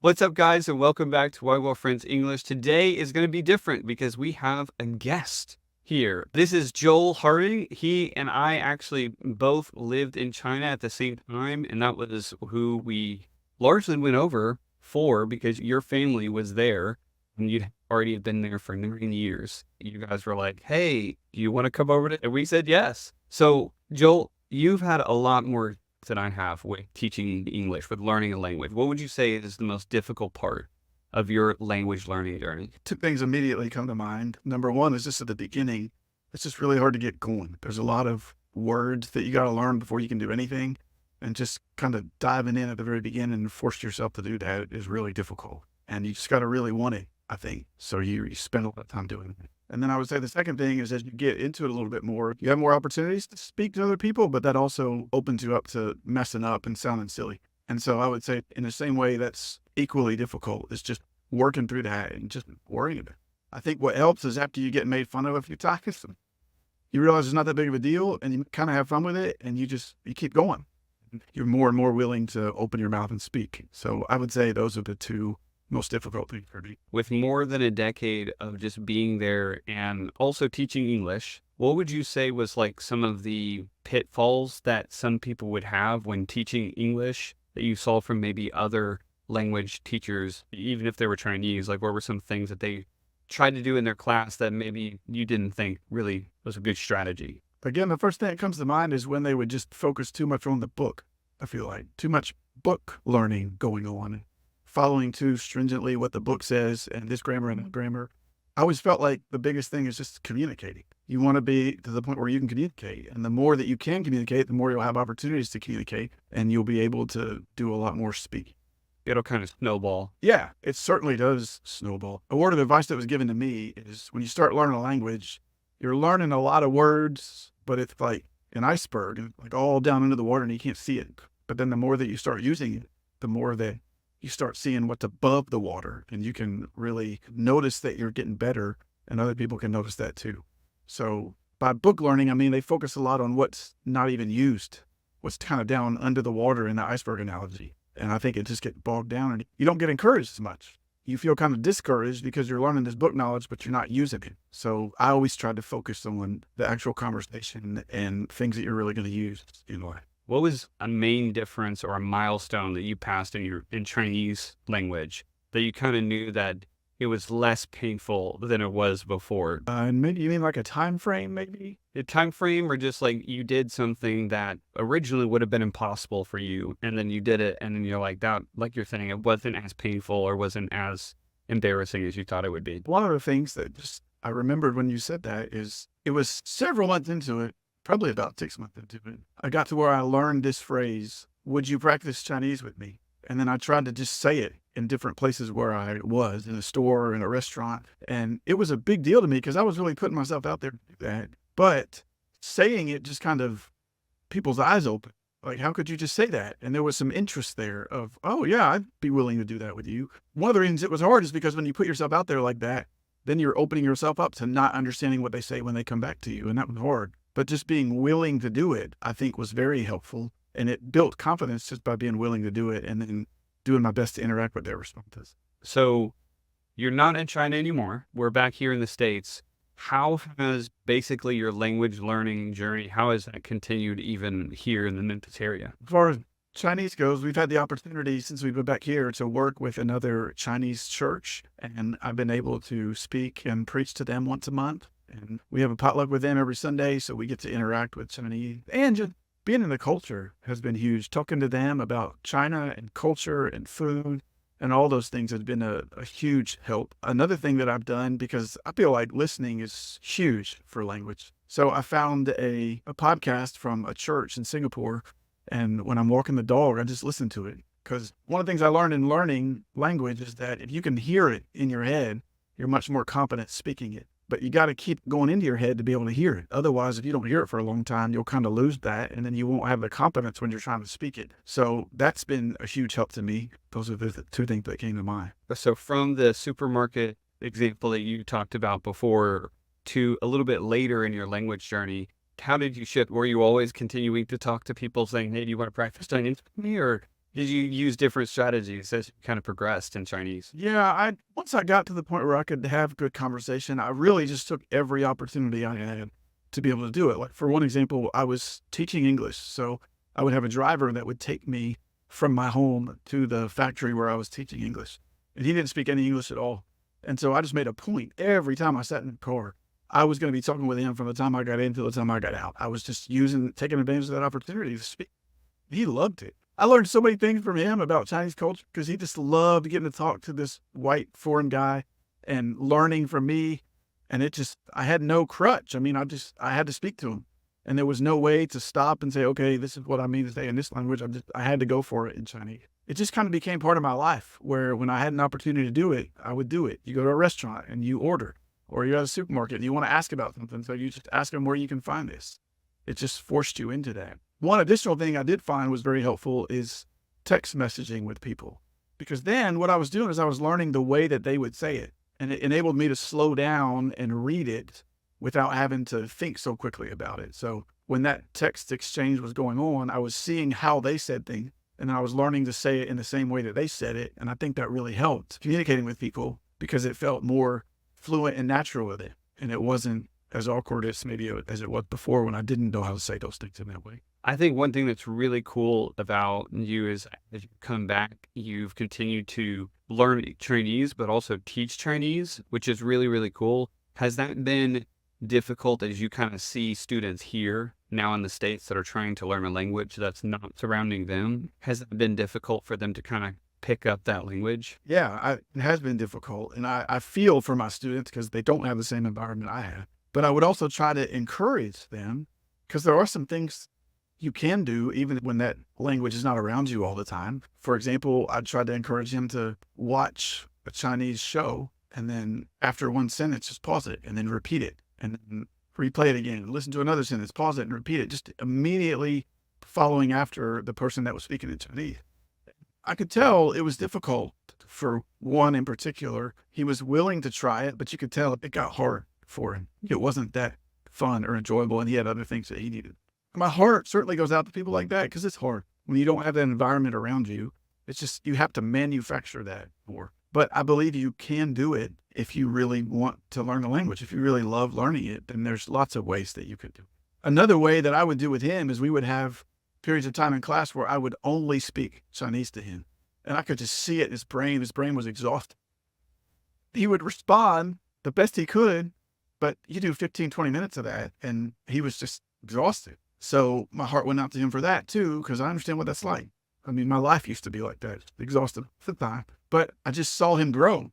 What's up, guys, and welcome back to White Wolf Friends English. Today is going to be different because we have a guest here. This is Joel Harding. He and I actually both lived in China at the same time, and that was who we largely went over for because your family was there and you'd already been there for 9 years. You guys were like, hey, do you want to come over? And we said yes. So, Joel, you've had a lot more that I have with teaching English, with learning a language. What would you say is the most difficult part of your language learning journey? Two things immediately come to mind. Number one is just at the beginning, it's just really hard to get going. There's a lot of words that you got to learn before you can do anything. And just kind of diving in at the very beginning and force yourself to do that is really difficult. And you just got to really want it, I think. So you spend a lot of time doing it. And then I would say the second thing is as you get into it a little bit more, you have more opportunities to speak to other people, but that also opens you up to messing up and sounding silly. And so I would say in the same way that's equally difficult is just working through that and just worrying about it. I think what helps is after you get made fun of a few times, you realize it's not that big of a deal and you kind of have fun with it and you keep going. You're more and more willing to open your mouth and speak. So I would say those are the two most difficult things for me. With more than a decade of just being there and also teaching English, what would you say was like some of the pitfalls that some people would have when teaching English that you saw from maybe other language teachers, even if they were Chinese? Like, what were some things that they tried to do in their class that maybe you didn't think really was a good strategy? Again, the first thing that comes to mind is when they would just focus too much on the book. I feel like too much book learning going on, following too stringently what the book says and this grammar and that grammar. I always felt like the biggest thing is just communicating. You want to be to the point where you can communicate. And the more that you can communicate, the more you'll have opportunities to communicate and you'll be able to do a lot more speaking. It'll kind of snowball. Yeah, it certainly does snowball. A word of advice that was given to me is when you start learning a language, you're learning a lot of words, but it's like an iceberg, like all down into the water and you can't see it. But then the more that you start using it, the more that you start seeing what's above the water and you can really notice that you're getting better and other people can notice that too. So by book learning, I mean, they focus a lot on what's not even used, what's kind of down under the water in the iceberg analogy. And I think it just gets bogged down and you don't get encouraged as much. You feel kind of discouraged because you're learning this book knowledge, but you're not using it. So I always try to focus on the actual conversation and things that you're really going to use in life. What was a main difference or a milestone that you passed in Chinese language that you kind of knew that it was less painful than it was before? And maybe you mean like a time frame, maybe? A time frame, or just like you did something that originally would have been impossible for you, and then you did it, and then you're like that, like you're saying, it wasn't as painful or wasn't as embarrassing as you thought it would be. One of the things that just I remembered when you said that is it was several months into it, probably about 6 months into it, I got to where I learned this phrase, would you practice Chinese with me? And then I tried to just say it in different places where I was, in a store, in a restaurant. And it was a big deal to me because I was really putting myself out there to do that. But saying it just kind of people's eyes open. Like, how could you just say that? And there was some interest there of, oh yeah, I'd be willing to do that with you. One of the reasons it was hard is because when you put yourself out there like that, then you're opening yourself up to not understanding what they say when they come back to you. And that was hard. But just being willing to do it, I think was very helpful. And it built confidence just by being willing to do it and then doing my best to interact with their responses. So you're not in China anymore. We're back here in the States. How has basically your language learning journey, how has that continued even here in the Memphis area? As far as Chinese goes, we've had the opportunity since we've been back here to work with another Chinese church. And I've been able to speak and preach to them once a month. And we have a potluck with them every Sunday, so we get to interact with Chinese. And just being in the culture has been huge. Talking to them about China and culture and food and all those things has been a huge help. Another thing that I've done, because I feel like listening is huge for language. So I found a podcast from a church in Singapore, and when I'm walking the dog, I just listen to it. Because one of the things I learned in learning language is that if you can hear it in your head, you're much more competent speaking it. But you got to keep going into your head to be able to hear it. Otherwise, if you don't hear it for a long time, you'll kind of lose that, and then you won't have the confidence when you're trying to speak it. So that's been a huge help to me. Those are the two things that came to mind. So from the supermarket example that you talked about before to a little bit later in your language journey, how did you shift? Were you always continuing to talk to people saying, hey, do you want to practice Chinese with me? Or Did you use different strategies as you kind of progressed in Chinese? Yeah, once I got to the point where I could have good conversation, I really just took every opportunity I had to be able to do it. Like for one example, I was teaching English, so I would have a driver that would take me from my home to the factory where I was teaching English, and he didn't speak any English at all. And so I just made a point every time I sat in the car, I was going to be talking with him from the time I got in till the time I got out. I was just taking advantage of that opportunity to speak. He loved it. I learned so many things from him about Chinese culture because he just loved getting to talk to this white foreign guy and learning from me. And I had no crutch. I mean, I had to speak to him, and there was no way to stop and say, okay, this is what I mean to say in this language. I had to go for it in Chinese. It just kind of became part of my life where when I had an opportunity to do it, I would do it. You go to a restaurant and you order, or you're at a supermarket and you want to ask about something. So you just ask them where you can find this. It just forced you into that. One additional thing I did find was very helpful is text messaging with people, because then what I was doing is I was learning the way that they would say it, and it enabled me to slow down and read it without having to think so quickly about it. So when that text exchange was going on, I was seeing how they said things, and I was learning to say it in the same way that they said it. And I think that really helped communicating with people because it felt more fluent and natural with it, and it wasn't as awkward as maybe as it was before when I didn't know how to say those things in that way. I think one thing that's really cool about you is as you come back, you've continued to learn Chinese, but also teach Chinese, which is really, really cool. Has that been difficult as you kind of see students here now in the States that are trying to learn a language that's not surrounding them? Has it been difficult for them to kind of pick up that language? Yeah, it has been difficult. And I feel for my students because they don't have the same environment I have. But I would also try to encourage them because there are some things you can do even when that language is not around you all the time. For example, I tried to encourage him to watch a Chinese show and then after one sentence, just pause it and then repeat it and then replay it again. Listen to another sentence, pause it and repeat it, just immediately following after the person that was speaking in Chinese. I could tell it was difficult for one in particular. He was willing to try it, but you could tell it got hard for him. It wasn't that fun or enjoyable, and he had other things that he needed. My heart certainly goes out to people like that because it's hard. When you don't have that environment around you, it's just you have to manufacture that more. But I believe you can do it if you really want to learn the language. If you really love learning it, then there's lots of ways that you could do it. Another way that I would do with him is we would have periods of time in class where I would only speak Chinese to him. And I could just see it in his brain. His brain was exhausted. He would respond the best he could, but you do 15, 20 minutes of that, and he was just exhausted. So my heart went out to him for that too, because I understand what that's like. I mean, my life used to be like that, exhausted at the time, but I just saw him grow.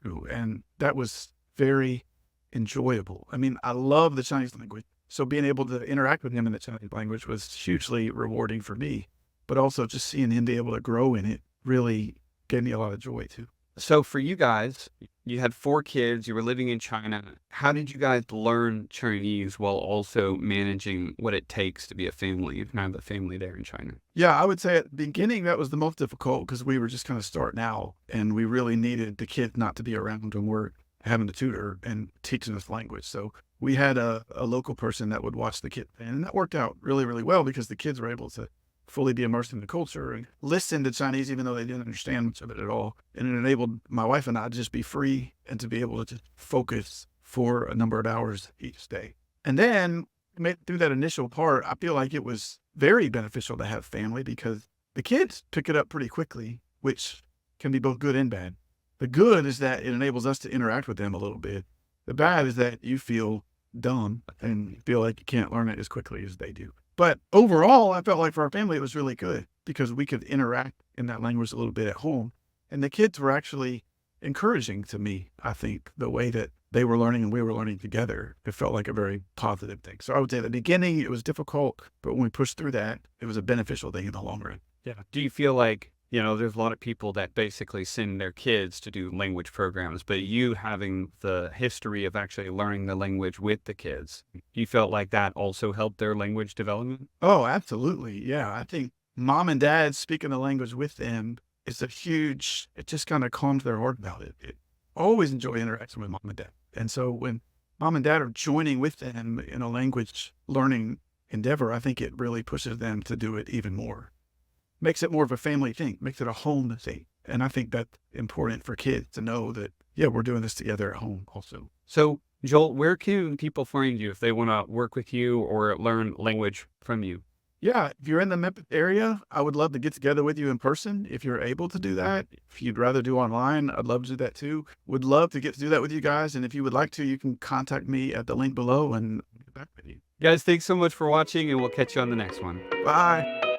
And that was very enjoyable. I mean, I love the Chinese language. So being able to interact with him in the Chinese language was hugely rewarding for me, but also just seeing him be able to grow in it really gave me a lot of joy too. So for you guys, you had 4 kids, you were living in China. How did you guys learn Chinese while also managing what it takes to be a family and have a family there in China? Yeah, I would say at the beginning that was the most difficult because we were just kind of starting out and we really needed the kids not to be around when we're having to tutor and teaching this language. So we had a local person that would watch the kids, and that worked out really, really well because the kids were able to fully be immersed in the culture and listen to Chinese even though they didn't understand much of it at all. And it enabled my wife and I to just be free and to be able to just focus for a number of hours each day. And then through that initial part, I feel like it was very beneficial to have family because the kids pick it up pretty quickly, which can be both good and bad. The good is that it enables us to interact with them a little bit. The bad is that you feel dumb and feel like you can't learn it as quickly as they do. But overall, I felt like for our family, it was really good because we could interact in that language a little bit at home. And the kids were actually encouraging to me, I think, the way that they were learning and we were learning together. It felt like a very positive thing. So I would say at the beginning, it was difficult, but when we pushed through that, it was a beneficial thing in the long run. Yeah. Do you feel like, there's a lot of people that basically send their kids to do language programs, but you having the history of actually learning the language with the kids, you felt like that also helped their language development? Oh, absolutely. Yeah. I think mom and dad speaking the language with them is it just kind of calms their heart about it. I always enjoy interacting with mom and dad. And so when mom and dad are joining with them in a language learning endeavor, I think it really pushes them to do it even more. makes it more of a family thing, makes it a home thing. And I think that's important for kids to know that, yeah, we're doing this together at home also. So, Joel, where can people find you if they want to work with you or learn language from you? Yeah, if you're in the Memphis area, I would love to get together with you in person if you're able to do that. If you'd rather do online, I'd love to do that too. Would love to get to do that with you guys. And if you would like to, you can contact me at the link below and get back with you. Guys, thanks so much for watching, and we'll catch you on the next one. Bye.